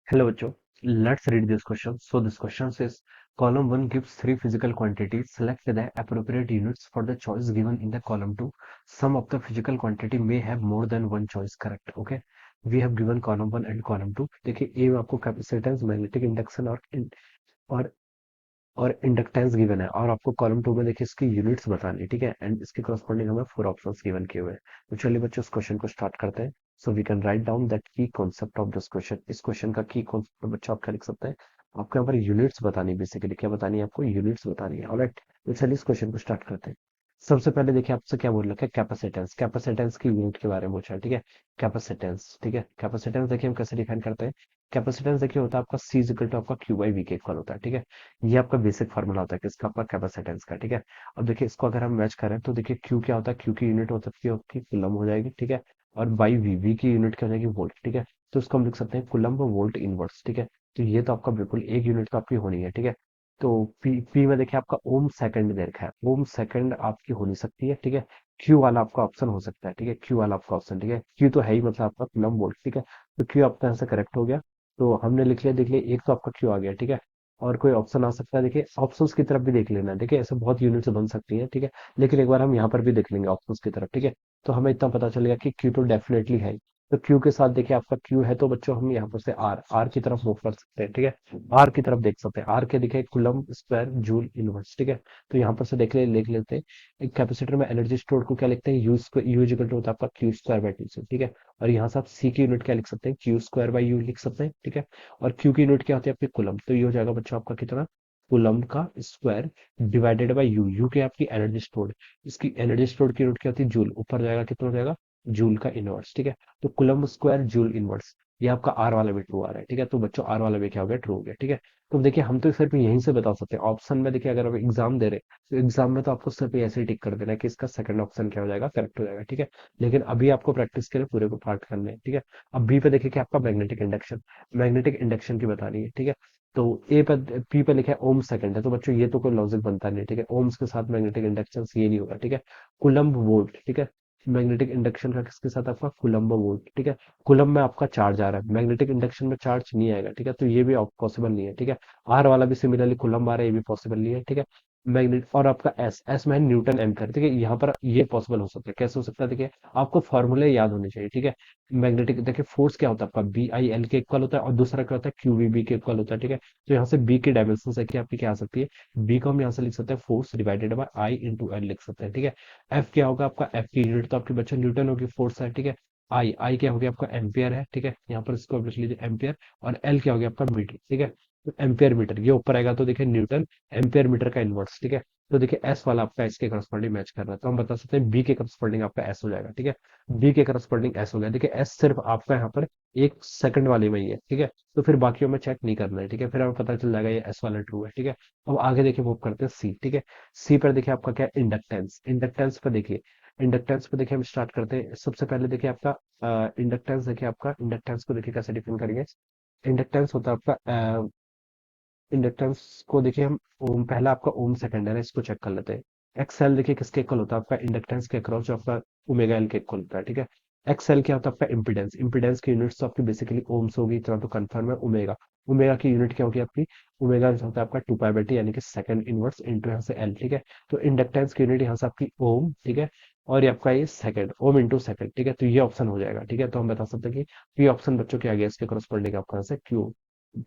Hello, Joe. Let's read this question. So this question says, column 1 gives three physical quantities. Select the appropriate units for the choice given in the column 2. Some of the physical quantity may have more than one choice correct. Okay. We have given column 1 and column 2. देखिए ए में आपको capacitance magnetic induction और और inductance given है और आपको column 2 में देखिए इसकी यूनिट्स बतानी है, ठीक है। एंड इसके करस्पॉन्डिंग हमें फोर ऑप्शंस गिवन किए हुए हैं। तो चलिए बच्चों इस क्वेश्चन को स्टार्ट करते हैं। So we can write down that key concept of this question. इस क्वेश्चन का की कॉन्सेप्ट बच्चों आप क्या लिख सकते हैं? आपको यहाँ पर यूनिट्स बतानी है, बेसिकली क्या बतानी है आपको? यूनिट्स बतानी है। ऑलराइट, तो चलिए इस क्वेश्चन को स्टार्ट करते हैं। सबसे पहले देखिए आपसे क्या बोल रखा है, कैपेसिटेंस। कैपेसिटेंस की यूनिट के बारे में पूछा है, ठीक है। कैपेसिटेंस, ठीक है। कैपेसिटेंस देखिए हम कैसे डिफाइन करते हैं। कैपेसिटेंस देखिए होता है आपका सी इक्वल टू आपका क्यू बाई वी के इक्वल होता है, ठीक है। ये आपका बेसिक फार्मूला होता है किसका? आपका कैपेसिटेंस का, ठीक है। अब देखिए इसको अगर हम मैच करें तो देखिए क्यू क्या होता है? क्यू की यूनिट हो सकती है आपकी कुलम हो जाएगी, ठीक है। और बाई वी, वी की यूनिट क्या हो जाएगी? वोल्ट, ठीक है। तो इसको हम लिख सकते हैं कुलम्ब वोल्ट इनवर्स, ठीक है। तो ये तो आपका बिल्कुल एक यूनिट तो आपकी होनी है, ठीक है। तो पी में देखिए आपका ओम सेकंड दे रखा है। ओम सेकंड आपकी हो नहीं सकती है, ठीक है। क्यू वाला आपका ऑप्शन हो सकता है, ठीक है। क्यू वाला आपका ऑप्शन, ठीक है। क्यू तो है ही, मतलब आपका कुलम्ब वोल्ट, ठीक है। तो क्यू आपका आंसर करेक्ट हो गया। तो हमने लिख लिया, देख लिया, एक तो आपका क्यू आ गया, ठीक है। और कोई ऑप्शन आ सकता है, देखिए ऑप्शंस की तरफ भी देख लेना, देखिए ऐसे बहुत यूनिट्स बन सकती हैं, ठीक है। लेकिन एक बार हम यहाँ पर भी देख लेंगे ऑप्शंस की तरफ, ठीक है। तो हमें इतना पता चलेगा कि क्यू तो डेफिनेटली है। तो क्यू के साथ देखिए आपका क्यू है, तो बच्चों हम यहाँ पर से आर आर की तरफ मूव कर सकते हैं, ठीक है। आर की तरफ देख सकते हैं। आर के देखिए कुलम स्क्वायर जूल इनवर्स, ठीक है। तो यहाँ पर से देख लेते हैं। एक कैपेसिटर में एनर्जी स्टोर को क्या लिखते हैं? यू इक्वल टू होता है आपका क्यू स्क्वायर बाई टू से, ठीक है। और यहाँ से आप सी की यूनिट क्या लिख सकते हैं? क्यू स्क्वायर बाई यू लिख सकते हैं, ठीक है। और क्यू की यूनिट क्या होती है आपकी? कुलम। तो ये हो जाएगा बच्चों आपका कितना? कुलम का square divided by you. You की आपकी एनर्जी स्टोर्ड, इसकी एनर्जी स्टोर्ड की यूनिट क्या होती है? जूल। ऊपर जाएगा कितना हो जाएगा? जूल का इनवर्स, ठीक है। तो कुलम स्क्वायर जूल इनवर्स, ये आपका आर वाला भी ट्रू आ रहा है, ठीक है। तो बच्चों आर वाला भी क्या हो गया? ट्रू हो गया, ठीक है। तो देखिए हम तो सिर्फ यहीं से बता सकते हैं। ऑप्शन में देखिए अगर आप एग्जाम दे रहे हैं तो एग्जाम में तो आपको सिर्फ ऐसे ही टिक कर देना है कि इसका सेकंड ऑप्शन क्या हो जाएगा? करेक्ट हो जाएगा, ठीक है। लेकिन अभी आपको प्रैक्टिस के लिए पूरे को पार्ट करने हैं, ठीक है। अब बी पे देखिए कि आपका मैग्नेटिक इंडक्शन, मैग्नेटिक इंडक्शन की बतानी है, ठीक है। तो ए पर पी पे लिखा है ओम सेकंड है, तो बच्चों ये तो कोई लॉजिक बनता नहीं है, ठीक है। ओम्स के साथ मैग्नेटिक इंडक्शन ये नहीं होगा, ठीक है। कुलम्ब वोल्ट, ठीक है। मैग्नेटिक इंडक्शन का किसके साथ? आपका कुलम्ब वोल्ट, ठीक है। कुलम्ब में आपका चार्ज आ रहा है, मैग्नेटिक इंडक्शन में चार्ज नहीं आएगा, ठीक है। तो ये भी पॉसिबल नहीं है, ठीक है। आर वाला भी सिमिलरली कुलम्ब आ रहा है, ये भी पॉसिबल नहीं है, ठीक है। मैग्नेट और आपका एस, एस में है न्यूटन एम्पियर, ठीक है। यहाँ पर ये पॉसिबल हो सकता है। कैसे हो सकता है? देखिए आपको फॉर्मूले याद होने चाहिए, ठीक है। मैग्नेटिक देखिए फोर्स क्या होता है आपका? बी आई एल के इक्वल होता है और दूसरा क्या होता है? क्यू वी बी के इक्वल होता है, ठीक है। तो यहाँ से बी की डायमेंशन है कि आपकी क्या आ सकती है? बी को हम यहाँ से लिख सकते हैं force divided by I into L लिख सकते हैं, ठीक है। एफ क्या होगा आपका? एफ की यूनिट तो आपकी बच्चों न्यूटन होगी, फोर्स है, ठीक है। आई आई क्या हो गया आपका? एम्पियर है, ठीक है। यहाँ पर इसको आप लिख लीजिए एम्पियर। और एल क्या हो गया आपका? मीटर, ठीक है। तो एम्पियर मीटर ये ऊपर आएगा तो देखिए न्यूटन एम्पियर मीटर का इनवर्स, ठीक है। तो देखिए एस वाला आपका एस के करस्पॉन्डिंग मैच कर रहा है, तो हम बता सकते हैं बी के करस्पॉन्डिंग आपका एस हो जाएगा, ठीक है। बी के करस्पॉन्डिंग एस हो गया। देखिए एस सिर्फ आपका यहाँ पर एक सेकंड वाले में ही है, ठीक है। तो फिर बाकियों में चेक नहीं करना है, ठीक है। फिर हमें पता चल जाएगा ये एस वाला ट्रू है, ठीक है। अब आगे देखिए मूव करते हैं सी, ठीक है। सी पर देखिए आपका क्या? इंडक्टेंस। इंडक्टेंस पर देखिए, इंडक्टेंस पर देखिए हम स्टार्ट करते हैं। सबसे पहले देखिए आपका इंडक्टेंस, देखिए आपका इंडक्टेंस को देखिए कैसे डिफाइन करेंगे। इंडक्टेंस होता है आपका इंडक्टेंस को देखिए हम ओम, पहला आपका ओम सेकंड है ना, इसको चेक कर लेते हैं। एक्सएल देखिए किसके इक्वल होता है? आपका इंडक्टेंस के अक्रॉस जो आपका ओमेगा एल के इक्वल होता है, ठीक है। एक्सएल क्या होता है? आपका इंपीडेंस। इंपीडेंस की यूनिट्स तो आपकी बेसिकली ओम्स होगी, इतना तो कंफर्म है। ओमेगा, ओमेगा की यूनिट क्या होगी आपकी? ओमेगा जो होता है आपका टू पाई बाई टी, यानी कि सेकंड इनवर्स इंटू यहाँ से एल, ठीक है। तो इंडक्टेंस की यूनिट यहाँ से आपकी ओम, ठीक है। और ये आपका ये सेकंड, ओम इंटू सेकंड, ठीक है। तो ये ऑप्शन हो जाएगा, ठीक है। तो हम बता सकते हैं कि ये ऑप्शन बच्चों के आ गया, इसके करस्पॉन्डिंग आपका यहाँ से क्यू,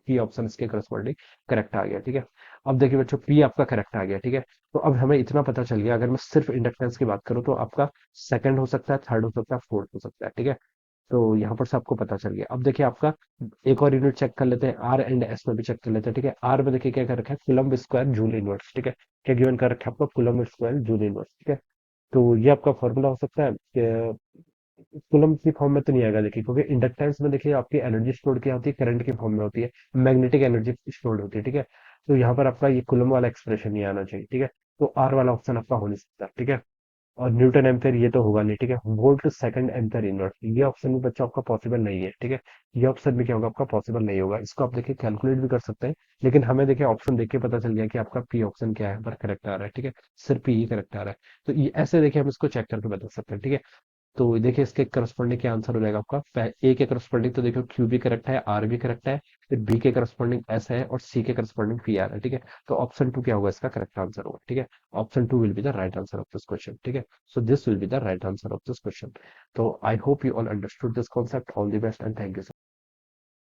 पी ऑप्शन इसके करस्पॉन्डिंग करेक्ट आ गया, ठीक है। अब देखिए बच्चों पी आपका करेक्ट आ गया, ठीक है। तो अब हमें इतना पता चल गया, अगर मैं सिर्फ इंडक्टेंस की बात करूं तो आपका सेकंड हो सकता है, थर्ड हो सकता है, फोर्थ हो सकता है, ठीक है। तो यहाँ पर से आपको पता चल गया। अब देखिए आपका एक और यूनिट चेक कर लेते हैं, आर एंड एस में भी चेक कर लेते हैं, ठीक है। आर में देखिए क्या कर रखा है? कुलम्ब स्क्वायर जूल इनवर्स, ठीक है। क्या गिवन कर रखा है आपका? कुलम्ब स्क्वायर जूल इनवर्स, ठीक है। तो ये आपका फॉर्मूला हो सकता है कि कूलम्ब की फॉर्म में तो नहीं आएगा, देखिए क्योंकि इंडक्टेंस में देखिए आपकी एनर्जी स्टोर क्या होती है? करंट की फॉर्म में होती है, मैग्नेटिक एनर्जी स्टोर्ड होती है, ठीक है। तो यहाँ पर आपका ये कूलम्ब वाला एक्सप्रेशन नहीं आना चाहिए, ठीक है। तो आर वाला ऑप्शन आपका हो नहीं सकता, ठीक है। और न्यूटन एम्पेयर ये तो होगा नहीं, ठीक है। वोल्ट सेकंड एम्पेयर इनवर्स, ये ऑप्शन भी बच्चों आपका पॉसिबल नहीं है, ठीक है। ये ऑप्शन भी क्या होगा आपका? पॉसिबल नहीं होगा। इसको आप देखिए कैलकुलेट भी कर सकते हैं, लेकिन हमें देखिए ऑप्शन देख के पता चल गया कि आपका पी ऑप्शन क्या है पर करेक्ट आ रहा है, ठीक है। सिर्फ पी ही करेक्ट आ रहा है। तो ये ऐसे देखिए हम इसको चेक करके बता सकते हैं, ठीक है। तो देखिए इसके करस्पॉन्डिंग क्या आंसर हो जाएगा आपका। ए के करस्पॉन्डिंग तो देखो क्यू भी करेक्ट है, आर भी करेक्ट है, फिर बी के करस्पॉन्डिंग एस है, और सी के करस्पॉन्डिंग पी आर है। ठीक है, तो ऑप्शन टू क्या होगा इसका करेक्ट आंसर होगा। ठीक है, option two will be the right answer of this question. ठीक है, so this will be the right answer of this question. तो I hope you all understood this concept. All the best and thank you.